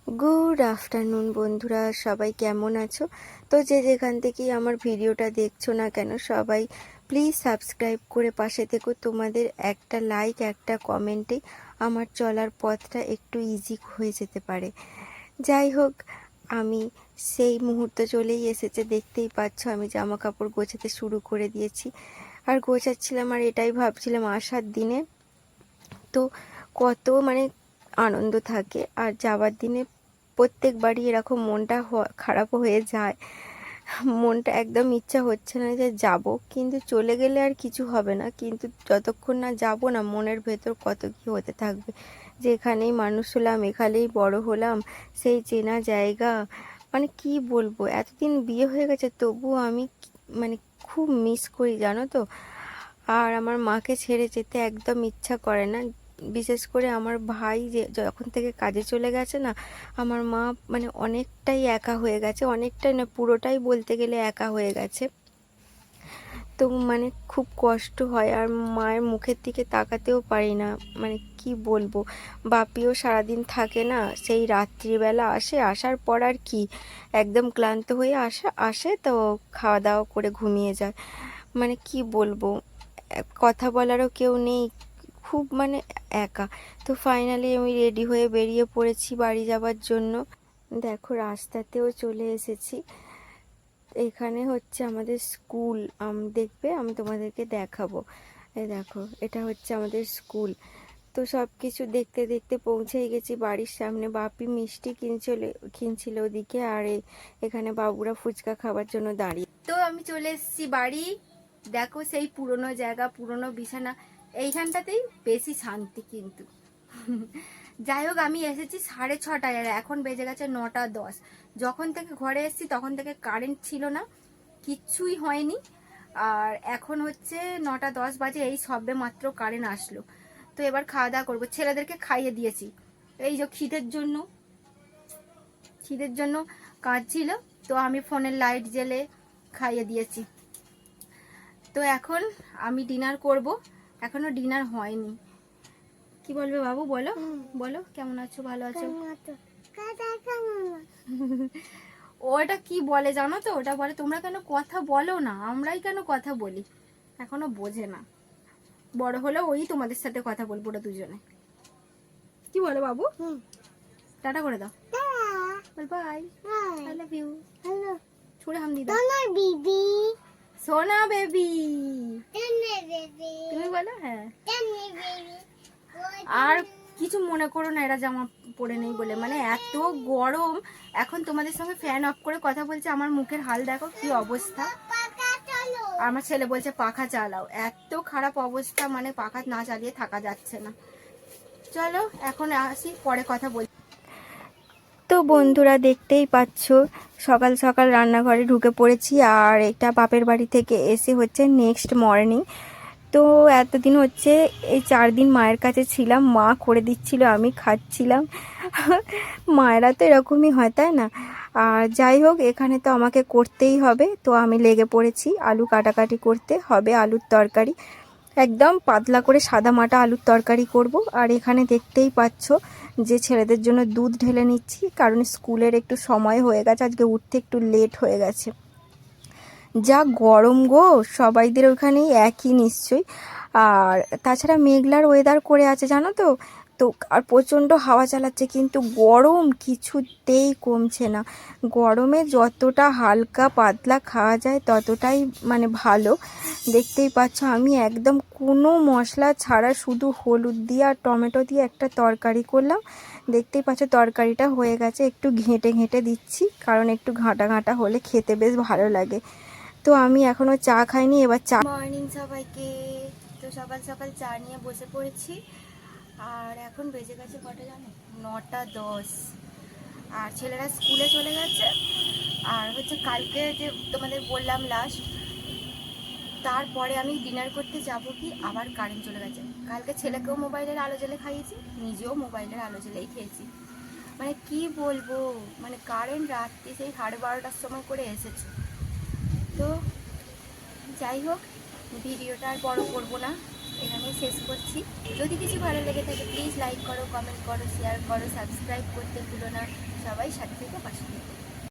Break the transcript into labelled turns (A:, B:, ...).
A: Good afternoon বন্ধুরা, সবাই কেমন আছো? তো যে যেখান থেকেই আমার ভিডিওটা দেখছো না কেন, সবাই প্লিজ সাবস্ক্রাইব করে পাশে থেকো। তোমাদের একটা লাইক, একটা কমেন্টে আমার চলার পথটা একটু ইজি হয়ে যেতে পারে। যাই হোক, আমি সেই মুহূর্ত চলেই এসেছে, দেখতেই পাচ্ছ আমি জামা কাপড় গোছাতে শুরু করে দিয়েছি। আর গোছাচ্ছিলাম আর এটাই ভাবছিলাম, আসার দিনে তো কত আনন্দ থাকে, আর যাওয়ার দিনে প্রত্যেকবারই এরকম মনটা খারাপ হয়ে যায়। মনটা একদম ইচ্ছা হচ্ছে না যে যাব, কিন্তু চলে গেলে আর কিছু হবে না, কিন্তু যতক্ষণ না যাব না মনের ভেতর কত কি হতে থাকবে, যে এখানেই মানুষ হলাম, এখানেই বড় হলাম, সেই চেনা জায়গা, কি বলবো, এতদিন বিয়ে হয়ে গেছে তবুও আমি খুব মিস করি, জানো তো। আর আমার মাকে ছেড়ে যেতে একদম ইচ্ছা করে না, বিশেষ করে আমার ভাই যে যখন থেকে কাজে চলে গেছে না, আমার মা অনেকটাই একা হয়ে গেছে, অনেকটাই না, পুরোটাই বলতে গেলে একা হয়ে গেছে। তো খুব কষ্ট হয়, আর মায়ের মুখের দিকে তাকাতেও পারি না। কি বলবো, বাপিও সারাদিন থাকে না, সেই রাত্রিবেলা আসে, আসার পর আর কি একদম ক্লান্ত হয়ে আসে তো খাওয়া দাওয়া করে ঘুমিয়ে যায়। কি বলবো, কথা বলারও কেউ নেই, খুব একা। তো ফাইনালি আমি রেডি হয়ে বেরিয়ে পড়েছি বাড়ি যাওয়ার জন্য। দেখো, রাস্তাতেও চলে এসেছি। এখানে হচ্ছে আমাদের স্কুল, দেখবে আমি তোমাদেরকে দেখাবো। এই দেখো, এটা হচ্ছে আমাদের স্কুল। তো সব কিছু দেখতে দেখতে পৌঁছেই গেছি বাড়ির সামনে। বাপি মিষ্টি কিনছিল ওদিকে, আর এখানে বাবুরা ফুচকা খাবার জন্য দাঁড়িয়ে। তো আমি চলে এসেছি বাড়ি। দেখো, সেই পুরনো জায়গা, পুরনো বিছানা, এইখানটাতেই বেশি শান্তি কিন্তু। যাই হোক, আমি এসেছি 6:30, আর এখন বেজে গেছে 9:10। যখন থেকে ঘরে এসেছি তখন থেকে কারেন্ট ছিল না, কিচ্ছুই হয়নি। আর এখন হচ্ছে 9:10 বাজে, এই সবে মাত্র কারেন্ট আসলো। তো এবার খাওয়া দাওয়া করবো, ছেলেদেরকে খাইয়ে দিয়েছি। এই যে খিদের জন্য কাজ ছিল, তো আমি ফোনের লাইট জ্বেলে খাইয়ে দিয়েছি। তো এখন আমি ডিনার করব, এখনো ডিনার হয়নি। কি বলবে বাবু, বলো বলো, কেমন আছো, ভালো আছো? ওটা কি বলে জানো তো, ওটা বলে তোমরা কেন কথা বলো না, আমরাই কেন কথা বলি। এখনো বোঝে না, বড় হলে ওই তোমাদের সাথে কথা বলবো ওরা দুজনে। কি বলো বাবু? টাটা করে দাও, বল বাই, আই লাভ ইউ, ছুড়ে হাম দিদা, বেবি, সোনা বেবি, তুমি বলো। হ্যাঁ, আর কিছু মনে করো না, এরা জামা পরে নেই বলে, এত গরম। এখন তোমাদের সঙ্গে ফ্যান অফ করে কথা বলছে, আমার মুখের হাল দেখো কি অবস্থা। আমার ছেলে বলছে পাখা চালাও, এত খারাপ অবস্থা, পাখা না চালিয়ে থাকা যাচ্ছে না। চলো এখন আসি, পরে কথা বলি। তো বন্ধুরা, দেখতেই পাচ্ছ সকাল সকাল রান্নাঘরে ঢুকে পড়েছি, আর এটা বাপের বাড়ি থেকে এসে হচ্ছে নেক্সট মর্নিং। তো এতদিন হচ্ছে এই 4 দিন মায়ের কাছে ছিলাম, মা করে দিচ্ছিল, আমি খাচ্ছিলাম। মায়েরা তো এরকমই হয়, তাই না? আর যাই হোক, এখানে তো আমাকে করতেই হবে, তো আমি লেগে পড়েছি আলু কাটাকাটি করতে হবে, আলুর তরকারি, একদম পাতলা করে সাদা মাটা আলুর তরকারি করব। আর এখানে দেখতেই পাচ্ছ যে ছেলেদের জন্য দুধ ঢেলে নিচ্ছি, কারণ স্কুলের একটু সময় হয়ে গেছে, আজকে উঠতে একটু লেট হয়ে গেছে। যা গরম গো, সবাইদের ওখানেই একই নিশ্চয়ই। আর তাছাড়া মেঘলার ওয়েদার করে আছে, জানো তো। তো আর প্রচণ্ড হাওয়া চালাচ্ছে, কিন্তু গরম কিছুতেই কমছে না। গরমে যতটা হালকা পাতলা খাওয়া যায় ততটাই ভালো। দেখতেই পাচ্ছ আমি একদম কোনো মশলা ছাড়া শুধু হলুদ দিয়ে আর টমেটো দিয়ে একটা তরকারি করলাম। দেখতেই পাচ্ছ তরকারিটা হয়ে গেছে, একটু ঘেঁটে ঘেঁটে দিচ্ছি, কারণ একটু ঘাঁটা ঘাঁটা হলে খেতে বেশ ভালো লাগে। তো আমি এখনো চা খাইনি, এবার চা। মর্নিং সবাইকে। তো সকাল সকাল চা নিয়ে বসে পড়েছি, আর এখন বেজে গেছে কটা জানো, 9:10। আর ছেলেরা স্কুলে চলে গেছে। আর হচ্ছে কালকে যে তোমাদের বললাম লাস্ট, তারপরে আমি ডিনার করতে যাব কি আবার কারেন্ট চলে গেছে। কালকে ছেলেকেও মোবাইলের আলো জ্বেলে খাইয়েছি, নিজেও মোবাইলের আলো জ্বেলেই খেয়েছি। কি বলবো, কারেন্ট রাত্রি সেই 12:30টার সময় করে এসেছে। তো যাই হোক, ভিডিওটা আর বড় করবো না, এখানেই শেষ করছি। যদি কিছু ভালো লেগে থাকে প্লিজ লাইক করো, কমেন্ট করো, শেয়ার করো, সাবস্ক্রাইব করতে ভুলো না। সবাই সাথে থেকে পাশে।